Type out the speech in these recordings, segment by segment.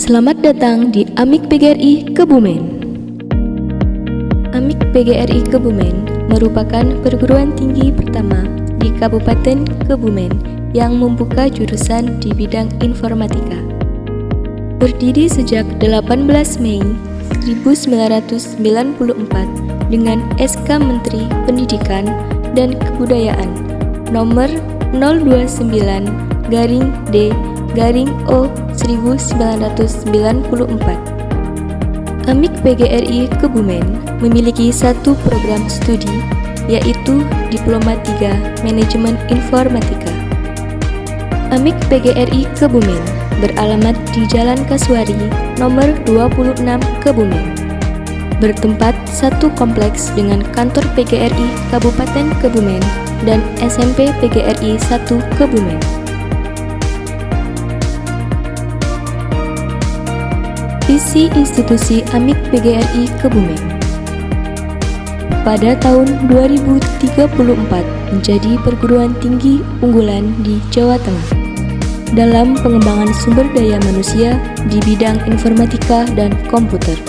Selamat datang di AMIK PGRI Kebumen. AMIK PGRI Kebumen merupakan perguruan tinggi pertama di Kabupaten Kebumen yang membuka jurusan di bidang informatika. Berdiri sejak 18 Mei 1994 dengan SK Menteri Pendidikan dan Kebudayaan nomor 029/D/O 1994. AMIK PGRI Kebumen memiliki satu program studi, yaitu Diploma 3 Manajemen Informatika. AMIK PGRI Kebumen beralamat di Jalan Kasuari nomor 26 Kebumen. Bertempat satu kompleks dengan kantor PGRI Kabupaten Kebumen dan SMP PGRI 1 Kebumen. Visi institusi AMIK PGRI Kebumen pada tahun 2034 menjadi perguruan tinggi unggulan di Jawa Tengah dalam pengembangan sumber daya manusia di bidang informatika dan komputer.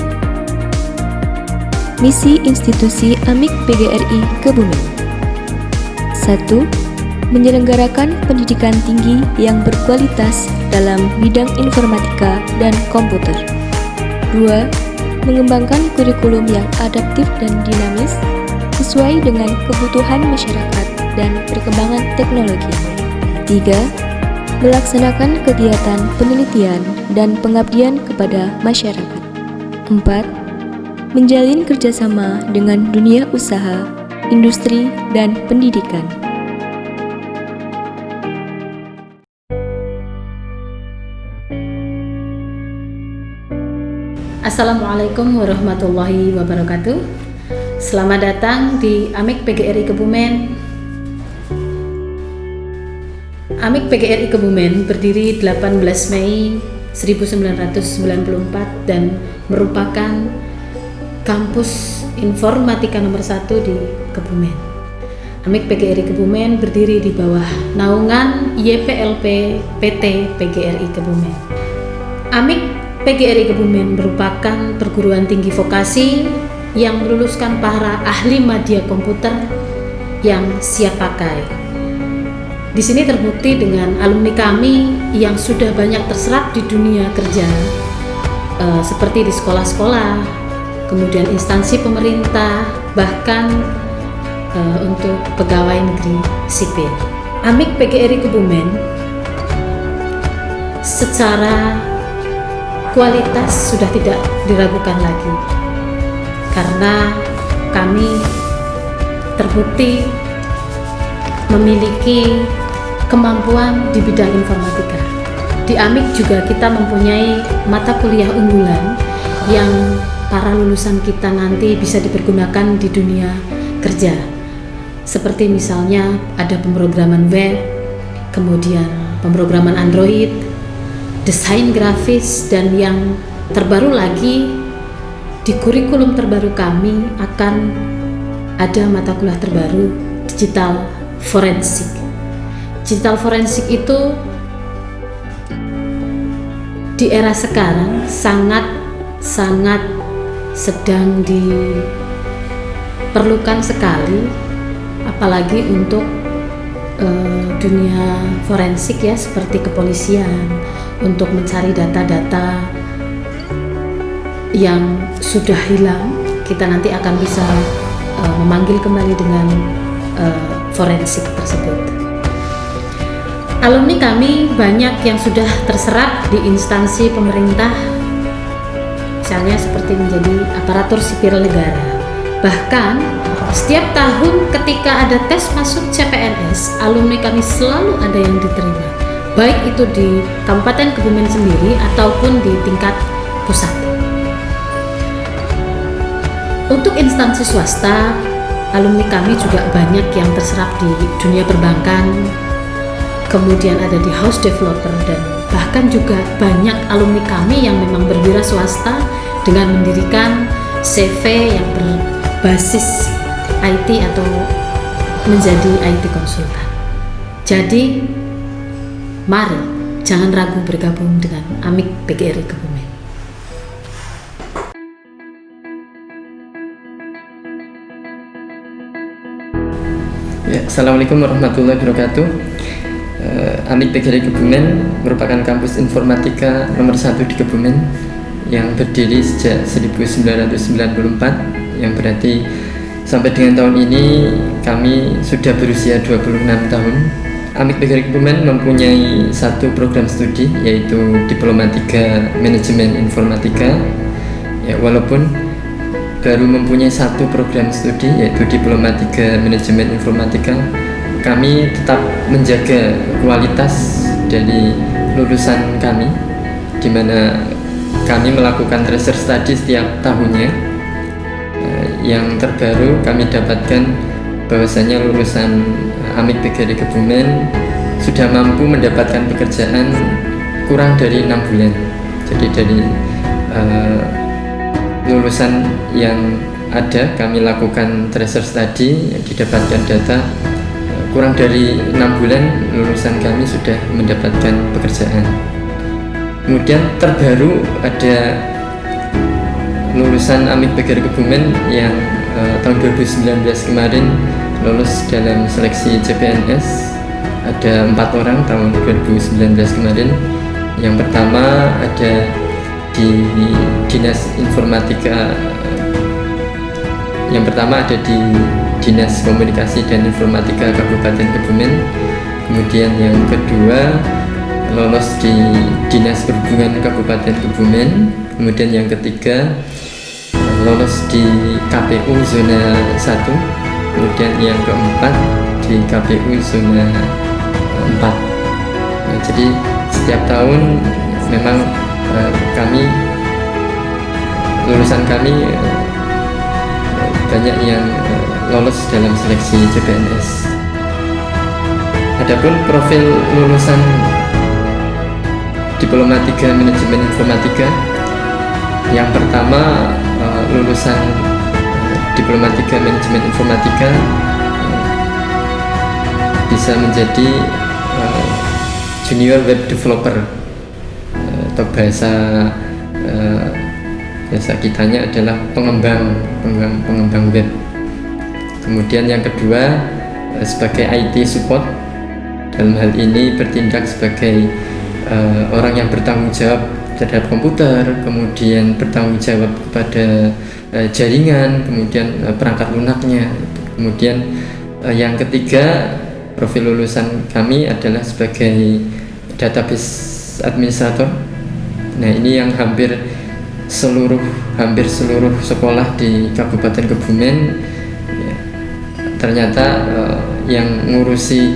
Misi institusi AMIK PGRI Kebumen: 1. Menyelenggarakan pendidikan tinggi yang berkualitas dalam bidang informatika dan komputer. 2. Mengembangkan kurikulum yang adaptif dan dinamis sesuai dengan kebutuhan masyarakat dan perkembangan teknologi. 3. Melaksanakan kegiatan penelitian dan pengabdian kepada masyarakat. 4. Menjalin kerjasama dengan dunia usaha, industri, dan pendidikan. Assalamualaikum warahmatullahi wabarakatuh. Selamat datang di AMIK PGRI Kebumen. AMIK PGRI Kebumen berdiri 18 Mei 1994 dan merupakan kampus informatika nomor 1 di Kebumen. AMIK PGRI Kebumen berdiri di bawah naungan YPLP PT PGRI Kebumen. AMIK PGRI Kebumen merupakan perguruan tinggi vokasi yang meluluskan para ahli media komputer yang siap pakai. Di sini terbukti dengan alumni kami yang sudah banyak terserap di dunia kerja, seperti di sekolah-sekolah, kemudian instansi pemerintah, bahkan untuk pegawai negeri sipil. AMIK PGRI Kebumen secara kualitas sudah tidak diragukan lagi, karena kami terbukti memiliki kemampuan di bidang informatika. Di AMIK juga kita mempunyai mata kuliah unggulan yang para lulusan kita nanti bisa dipergunakan di dunia kerja, seperti misalnya ada pemrograman web, kemudian pemrograman Android, desain grafis, dan yang terbaru lagi di kurikulum terbaru kami akan ada mata kuliah terbaru, digital forensik. Digital forensik itu di era sekarang sangat sedang diperlukan sekali, apalagi untuk dunia forensik ya, seperti kepolisian, untuk mencari data-data yang sudah hilang. Kita nanti akan bisa memanggil kembali dengan forensik tersebut. Alumni kami banyak yang sudah terserap di instansi pemerintah, misalnya seperti menjadi aparatur sipil negara. Bahkan setiap tahun ketika ada tes masuk CPNS, alumni kami selalu ada yang diterima, baik itu di Kabupaten Kebumen sendiri ataupun di tingkat pusat. Untuk instansi swasta, alumni kami juga banyak yang terserap di dunia perbankan, kemudian ada di house developer, dan bahkan juga banyak alumni kami yang memang berwira swasta dengan mendirikan CV yang berbasis IT atau menjadi IT konsultan. Jadi mari jangan ragu bergabung dengan AMIK PGRI Kebumen. Ya, Assalamualaikum warahmatullahi wabarakatuh. Amik PGRI Kebumen merupakan kampus informatika nomor 1 di Kebumen yang berdiri sejak 1994, yang berarti sampai dengan tahun ini kami sudah berusia 26 tahun. Amik PGRI Kebumen mempunyai satu program studi, yaitu Diploma 3 Manajemen Informatika. Ya, walaupun baru mempunyai satu program studi, yaitu Diploma 3 Manajemen Informatika, kami tetap menjaga kualitas dari lulusan kami, di mana kami melakukan research study setiap tahunnya. Yang terbaru kami dapatkan bahwasanya lulusan Amik PGRI Kebumen sudah mampu mendapatkan pekerjaan kurang dari 6 bulan. Jadi dari lulusan yang ada, kami lakukan research study, didapatkan data kurang dari 6 bulan lulusan kami sudah mendapatkan pekerjaan. Kemudian terbaru ada lulusan Amik PGRI Kebumen yang tahun 2019 kemarin lolos dalam seleksi CPNS. Ada 4 orang tahun 2019 kemarin. Yang pertama ada di Dinas Informatika, yang pertama ada di Dinas Komunikasi dan Informatika Kabupaten Kebumen. Kemudian yang kedua lolos di Dinas Perhubungan Kabupaten Kebumen. Kemudian yang ketiga lolos di KPU Zona 1. Kemudian yang keempat di KPU Zona 4. Nah, jadi setiap tahun memang lulusan kami banyak yang lolos dalam seleksi CPNS. Adapun profil lulusan Diploma 3 Manajemen Informatika, yang pertama lulusan Diploma 3 Manajemen Informatika bisa menjadi Junior Web Developer, atau bahasa kitanya adalah pengembang web. Kemudian yang kedua sebagai IT support, dalam hal ini bertindak sebagai orang yang bertanggung jawab terhadap komputer, kemudian bertanggung jawab kepada jaringan, kemudian perangkat lunaknya. Kemudian yang ketiga profil lulusan kami adalah sebagai database administrator. Nah, ini yang hampir seluruh sekolah di Kabupaten Kebumen ya, ternyata yang ngurusi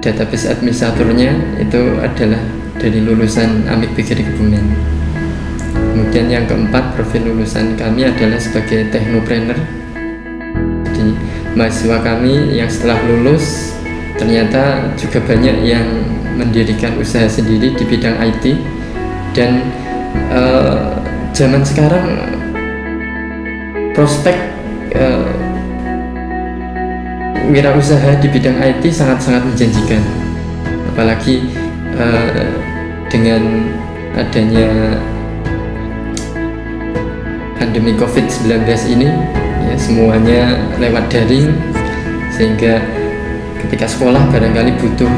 database administratornya itu adalah dari lulusan Amik PGRI Kebumen. Kemudian yang keempat profil lulusan kami adalah sebagai technopreneur. Jadi mahasiswa kami yang setelah lulus ternyata juga banyak yang mendirikan usaha sendiri di bidang IT. Dan zaman sekarang prospek wirausaha di bidang IT sangat-sangat menjanjikan, apalagi dengan adanya pandemi COVID-19 ini, ya, semuanya lewat daring, sehingga ketika sekolah barangkali butuh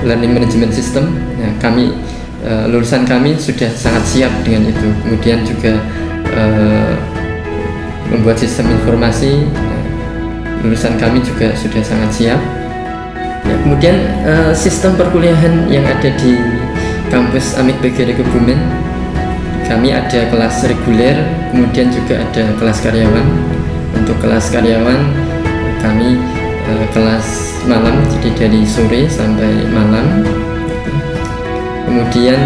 learning management system. Nah, lulusan kami sudah sangat siap dengan itu. Kemudian juga membuat sistem informasi, lulusan kami juga sudah sangat siap. Ya, kemudian sistem perkuliahan yang ada di kampus Amik PGRI Kebumen, kami ada kelas reguler, kemudian juga ada kelas karyawan. Untuk kelas karyawan kami kelas malam, jadi dari sore sampai malam. Kemudian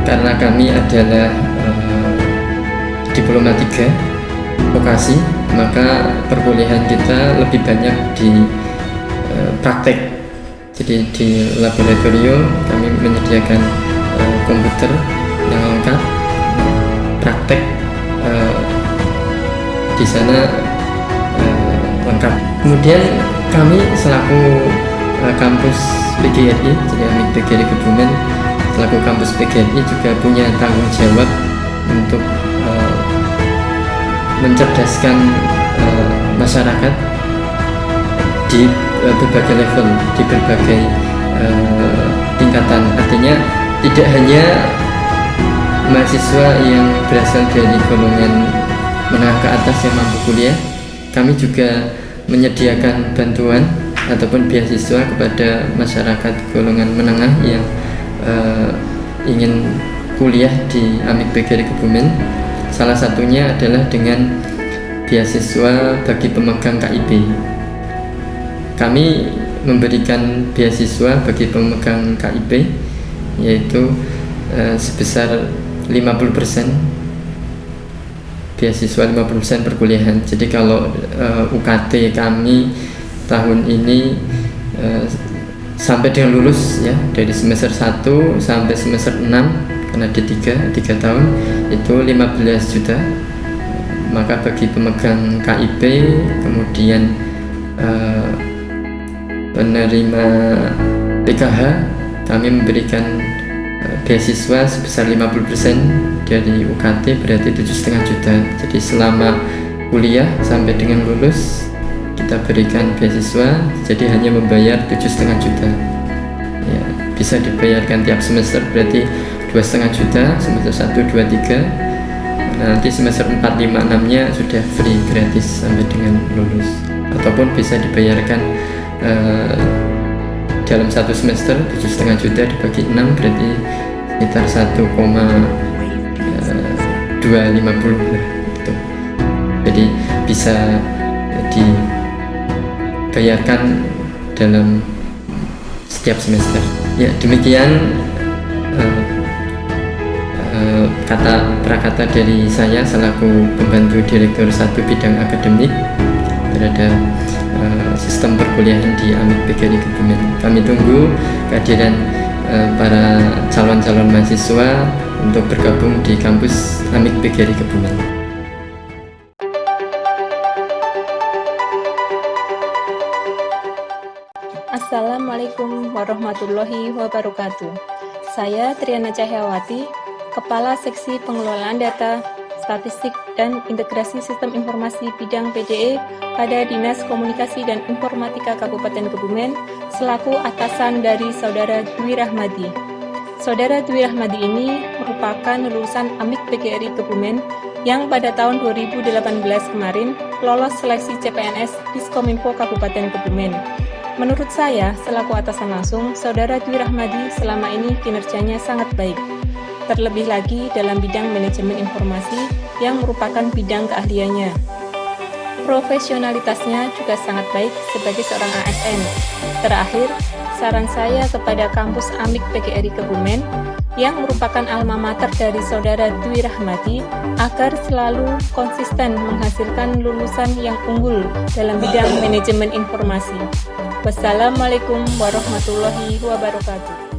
karena kami adalah Diploma 3 vokasi, maka perkuliahan kita lebih banyak di praktek. Jadi di laboratorium kami menyediakan komputer yang lengkap, praktek di sana lengkap. Kemudian kami selaku kampus PGRI, jadi Amik PGRI Kebumen selaku kampus PGRI juga punya tanggung jawab untuk mencerdaskan masyarakat di berbagai level, di berbagai tingkatan. Artinya tidak hanya mahasiswa yang berasal dari golongan menengah ke atas yang mampu kuliah, kami juga menyediakan bantuan ataupun beasiswa kepada masyarakat golongan menengah yang ingin kuliah di Amik PGRI Kebumen. Salah satunya adalah dengan beasiswa bagi pemegang KIP. Kami memberikan beasiswa bagi pemegang KIP yaitu sebesar 50%, beasiswa 50% perkuliahan. Jadi kalau UKT kami tahun ini sampai dengan lulus ya, dari semester 1 sampai semester 6 karena D3 3 tahun itu 15 juta. Maka bagi pemegang KIP kemudian penerima PKH kami memberikan beasiswa sebesar 50% dari UKT, berarti 7,5 juta. Jadi selama kuliah sampai dengan lulus kita berikan beasiswa, jadi hanya membayar 7,5 juta ya, bisa dibayarkan tiap semester, berarti 2,5 juta semester 1, 2, 3. Nanti semester 4, 5, 6 nya sudah free, gratis sampai dengan lulus. Ataupun bisa dibayarkan dalam satu semester 7,5 juta dibagi 6 berarti sekitar 1,250 lah gitu. Jadi bisa dibayarkan dalam setiap semester. Ya demikian prakata dari saya selaku pembantu direktur 1 bidang akademik terhadap sistem perkuliahan di Amik PGRI Kebumen. Kami tunggu kehadiran para calon-calon mahasiswa untuk bergabung di kampus Amik PGRI Kebumen. Assalamualaikum warahmatullahi wabarakatuh. Saya Triana Cahyawati, Kepala Seksi Pengelolaan Data, Statistik dan Integrasi Sistem Informasi Bidang PDE pada Dinas Komunikasi dan Informatika Kabupaten Kebumen, selaku atasan dari Saudara Dwi Rahmadi. Saudara Dwi Rahmadi ini merupakan lulusan Amik PGRI Kebumen yang pada tahun 2018 kemarin lolos seleksi CPNS Diskominfo Kabupaten Kebumen. Menurut saya, selaku atasan langsung, Saudara Dwi Rahmadi selama ini kinerjanya sangat baik. Terlebih lagi dalam bidang manajemen informasi yang merupakan bidang keahliannya. Profesionalitasnya juga sangat baik sebagai seorang ASN. Terakhir, saran saya kepada kampus Amik PGRI Kebumen yang merupakan alma mater dari Saudara Dwi Rahmadi agar selalu konsisten menghasilkan lulusan yang unggul dalam bidang manajemen informasi. Wassalamualaikum warahmatullahi wabarakatuh.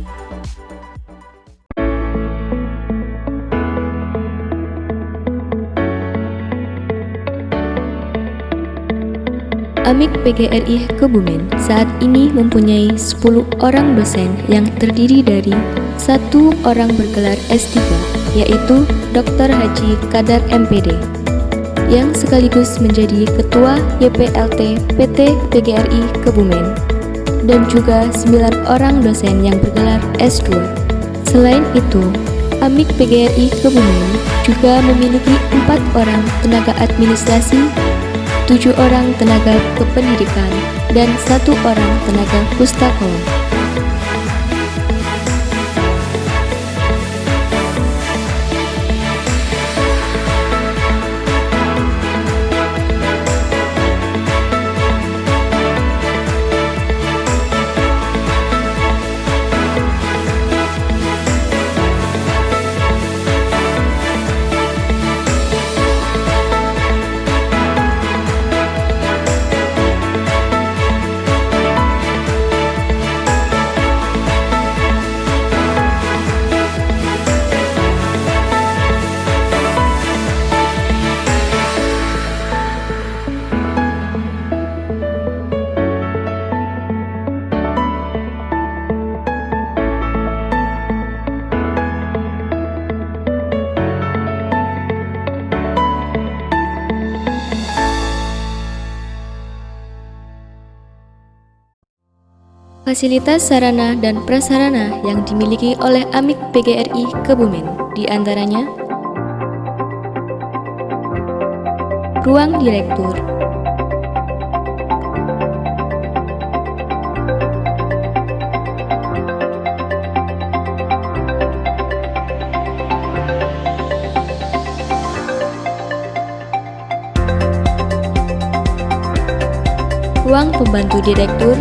Amik PGRI Kebumen saat ini mempunyai 10 orang dosen yang terdiri dari 1 orang bergelar S3, yaitu Dr. Haji Kadar MPD, yang sekaligus menjadi Ketua YPLT PT PGRI Kebumen, dan juga 9 orang dosen yang bergelar S2. Selain itu, Amik PGRI Kebumen juga memiliki 4 orang tenaga administrasi, 7 orang tenaga kependidikan, dan 1 orang tenaga pustakawan. Fasilitas sarana dan prasarana yang dimiliki oleh AMIK PGRI Kebumen, di antaranya ruang direktur, ruang pembantu direktur,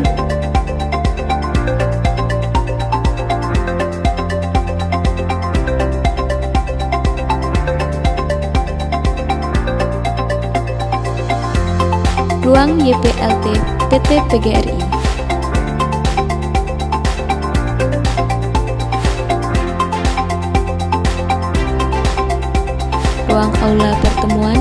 ruang YPLT PT PGRI, ruang aula pertemuan,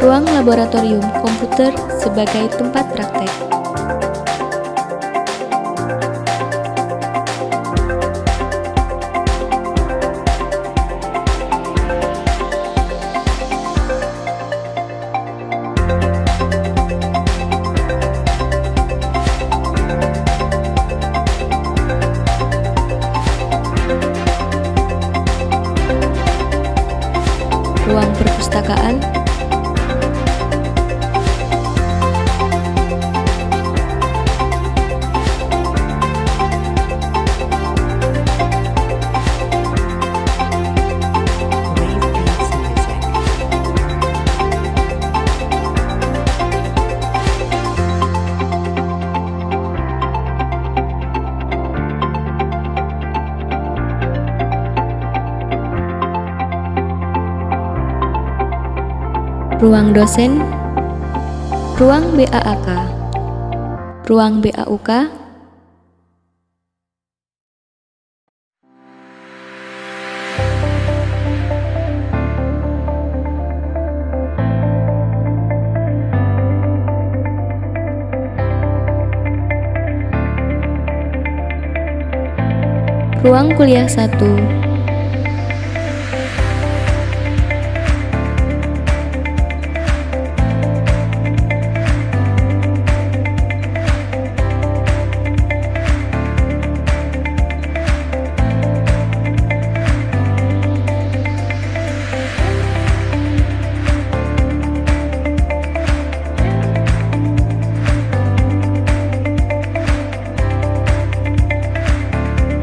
ruang laboratorium komputer sebagai tempat praktek, ruang perpustakaan, ruang dosen, ruang BAAK, ruang BAUK, ruang kuliah 1,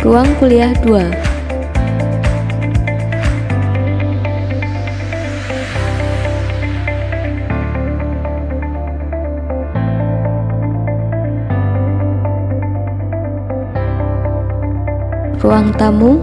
ruang kuliah 2, ruang tamu,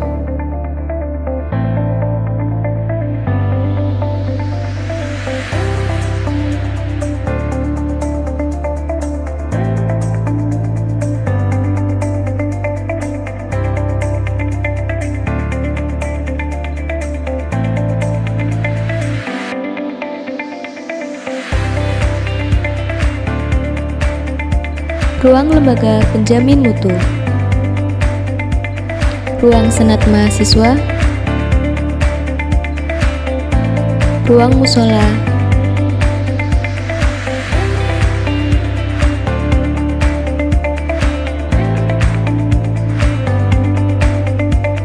ruang lembaga penjamin mutu, ruang senat mahasiswa, ruang musola,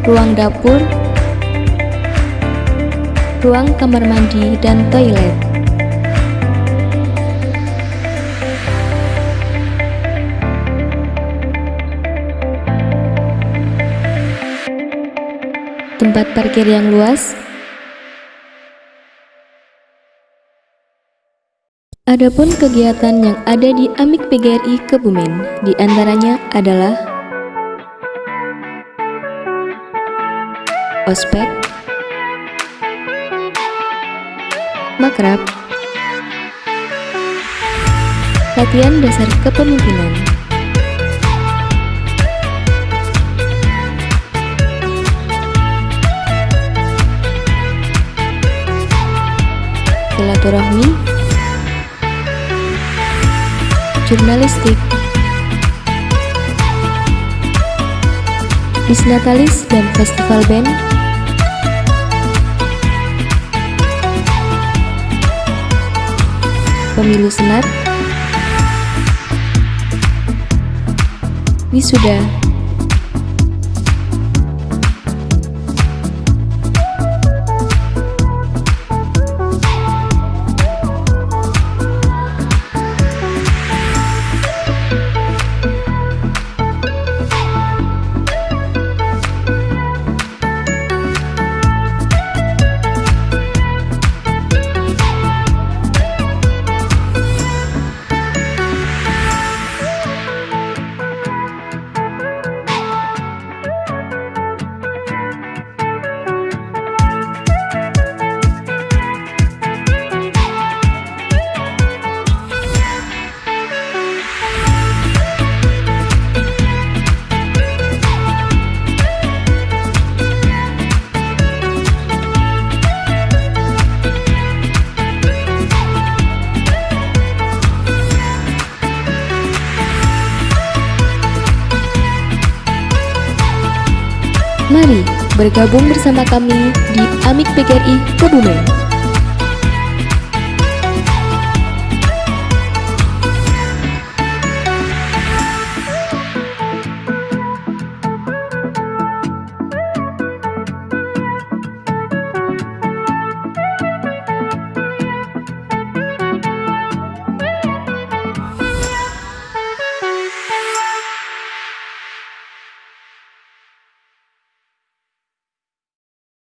ruang dapur, ruang kamar mandi dan toilet. Tempat parkir yang luas. Adapun kegiatan yang ada di AMIK PGRI Kebumen diantaranya adalah ospek, makrab, Latihan dasar kepemimpinan. Silaturahmi, jurnalistik, disnatalis dan festival band, pemilu senat, wisuda, Mari bergabung bersama kami di AMIK PGRI Kebumen.